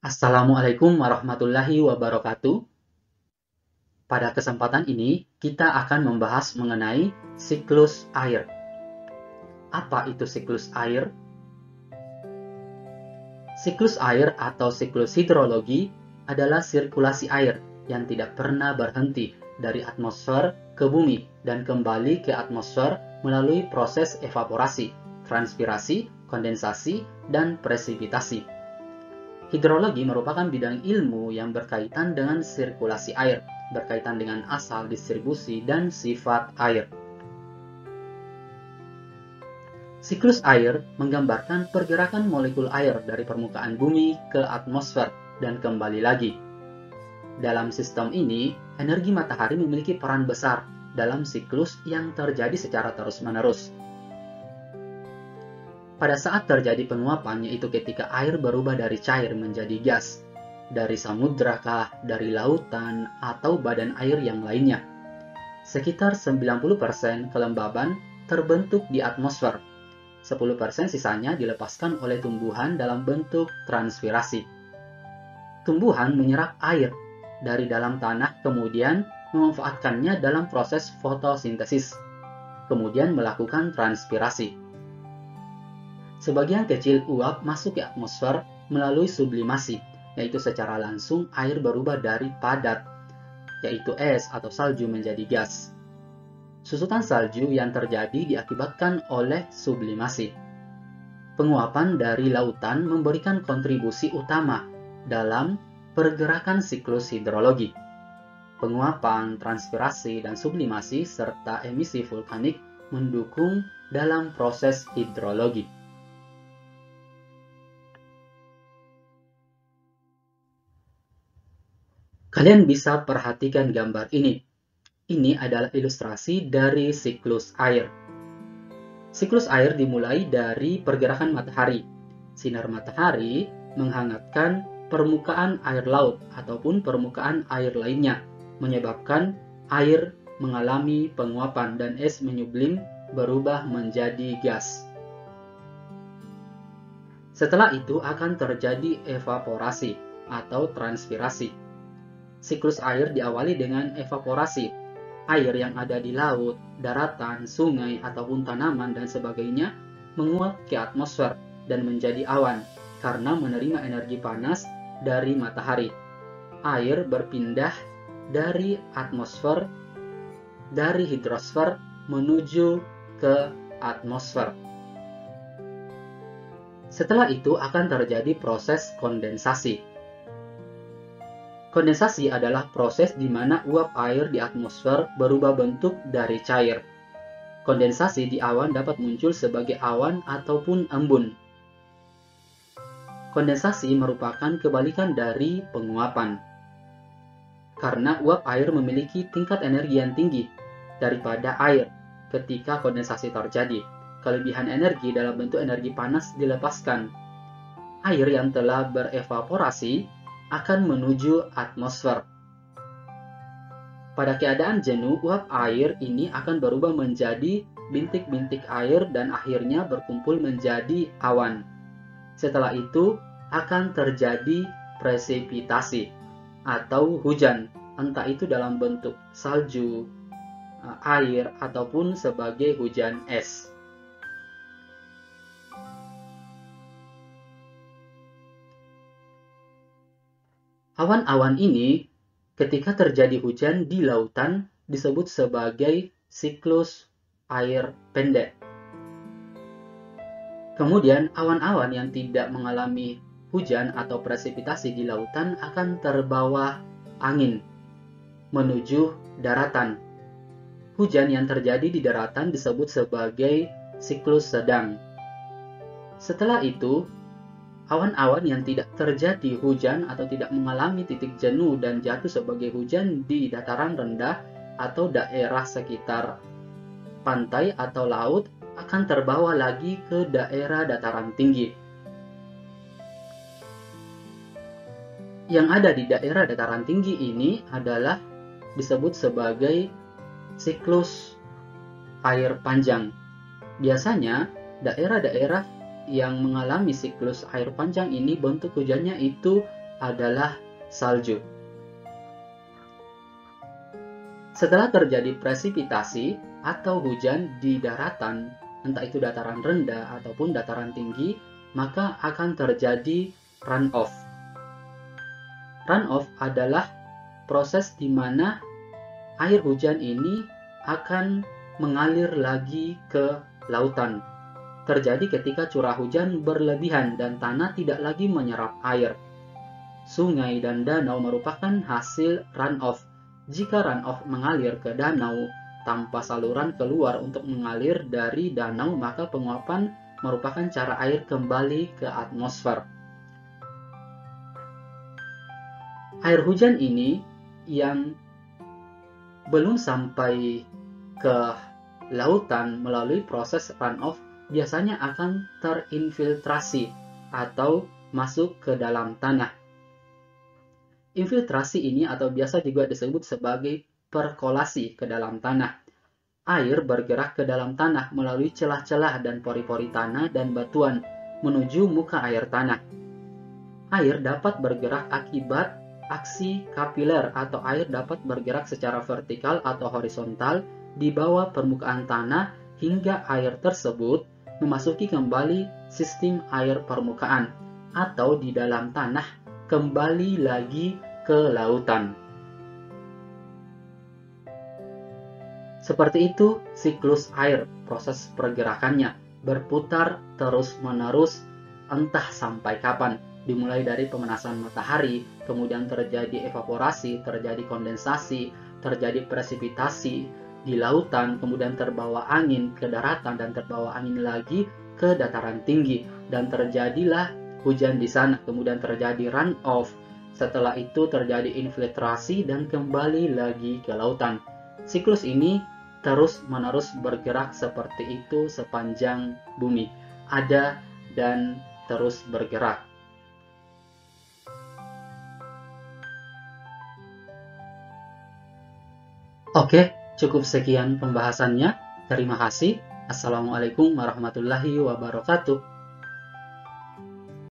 Assalamualaikum warahmatullahi wabarakatuh. Pada kesempatan ini, kita akan membahas mengenai siklus air. Apa itu siklus air? Siklus air atau siklus hidrologi adalah sirkulasi air yang tidak pernah berhenti dari atmosfer ke bumi dan kembali ke atmosfer melalui proses evaporasi, transpirasi, kondensasi, dan presipitasi. Hidrologi merupakan bidang ilmu yang berkaitan dengan sirkulasi air, berkaitan dengan asal, distribusi, dan sifat air. Siklus air menggambarkan pergerakan molekul air dari permukaan bumi ke atmosfer dan kembali lagi. Dalam sistem ini, energi matahari memiliki peran besar dalam siklus yang terjadi secara terus-menerus. Pada saat terjadi penguapan, yaitu ketika air berubah dari cair menjadi gas, dari samudra kah, dari lautan, atau badan air yang lainnya. Sekitar 90% kelembaban terbentuk di atmosfer. 10% sisanya dilepaskan oleh tumbuhan dalam bentuk transpirasi. Tumbuhan menyerap air dari dalam tanah, kemudian memanfaatkannya dalam proses fotosintesis, kemudian melakukan transpirasi. Sebagian kecil uap masuk ke atmosfer melalui sublimasi, yaitu secara langsung air berubah dari padat, yaitu es atau salju menjadi gas. Susutan salju yang terjadi diakibatkan oleh sublimasi. Penguapan dari lautan memberikan kontribusi utama dalam pergerakan siklus hidrologi. Penguapan, transpirasi, dan sublimasi serta emisi vulkanik mendukung dalam proses hidrologi. Kalian bisa perhatikan gambar ini. Ini adalah ilustrasi dari siklus air. Siklus air dimulai dari pergerakan matahari. Sinar matahari menghangatkan permukaan air laut ataupun permukaan air lainnya, menyebabkan air mengalami penguapan dan es menyublim berubah menjadi gas. Setelah itu akan terjadi evaporasi atau transpirasi. Siklus air diawali dengan evaporasi. Air yang ada di laut, daratan, sungai, ataupun tanaman dan sebagainya menguap ke atmosfer dan menjadi awan karena menerima energi panas dari matahari. Air berpindah dari atmosfer, dari hidrosfer menuju ke atmosfer. Setelah itu akan terjadi proses kondensasi. Kondensasi adalah proses di mana uap air di atmosfer berubah bentuk dari cair. Kondensasi di awan dapat muncul sebagai awan ataupun embun. Kondensasi merupakan kebalikan dari penguapan. Karena uap air memiliki tingkat energi yang tinggi daripada air ketika kondensasi terjadi. Kelebihan energi dalam bentuk energi panas dilepaskan. Air yang telah berevaporasi akan menuju atmosfer. Pada keadaan jenuh, uap air ini akan berubah menjadi bintik-bintik air dan akhirnya berkumpul menjadi awan. Setelah itu akan terjadi presipitasi atau hujan, entah itu dalam bentuk salju, air, ataupun sebagai hujan es. Awan-awan ini ketika terjadi hujan di lautan disebut sebagai siklus air pendek. Kemudian awan-awan yang tidak mengalami hujan atau presipitasi di lautan akan terbawa angin menuju daratan. Hujan yang terjadi di daratan disebut sebagai siklus sedang. Setelah itu, awan-awan yang tidak terjadi hujan atau tidak mengalami titik jenuh dan jatuh sebagai hujan di dataran rendah atau daerah sekitar pantai atau laut akan terbawa lagi ke daerah dataran tinggi. Yang ada di daerah dataran tinggi ini adalah disebut sebagai siklus air panjang. Biasanya daerah-daerah yang mengalami siklus air panjang ini bentuk hujannya itu adalah salju. Setelah terjadi presipitasi atau hujan di daratan, entah itu dataran rendah ataupun dataran tinggi, maka akan terjadi runoff. Runoff adalah proses di mana air hujan ini akan mengalir lagi ke lautan. Terjadi ketika curah hujan berlebihan dan tanah tidak lagi menyerap air. Sungai dan danau merupakan hasil runoff. Jika runoff mengalir ke danau tanpa saluran keluar untuk mengalir dari danau, maka penguapan merupakan cara air kembali ke atmosfer. Air hujan ini yang belum sampai ke lautan melalui proses runoff biasanya akan terinfiltrasi atau masuk ke dalam tanah. Infiltrasi ini atau biasa juga disebut sebagai perkolasi ke dalam tanah. Air bergerak ke dalam tanah melalui celah-celah dan pori-pori tanah dan batuan menuju muka air tanah. Air dapat bergerak akibat aksi kapiler atau air dapat bergerak secara vertikal atau horizontal di bawah permukaan tanah hingga air tersebut memasuki kembali sistem air permukaan atau di dalam tanah kembali lagi ke lautan. Seperti itu siklus air, proses pergerakannya berputar terus-menerus entah sampai kapan. Dimulai dari pemanasan matahari, kemudian terjadi evaporasi, terjadi kondensasi, terjadi presipitasi di lautan, kemudian terbawa angin ke daratan dan terbawa angin lagi ke dataran tinggi dan terjadilah hujan di sana, kemudian terjadi runoff. Setelah itu terjadi infiltrasi dan kembali lagi ke lautan. Siklus ini terus-menerus bergerak seperti itu sepanjang bumi. Ada dan terus bergerak. Oke, cukup sekian pembahasannya. Terima kasih. Assalamualaikum warahmatullahi wabarakatuh.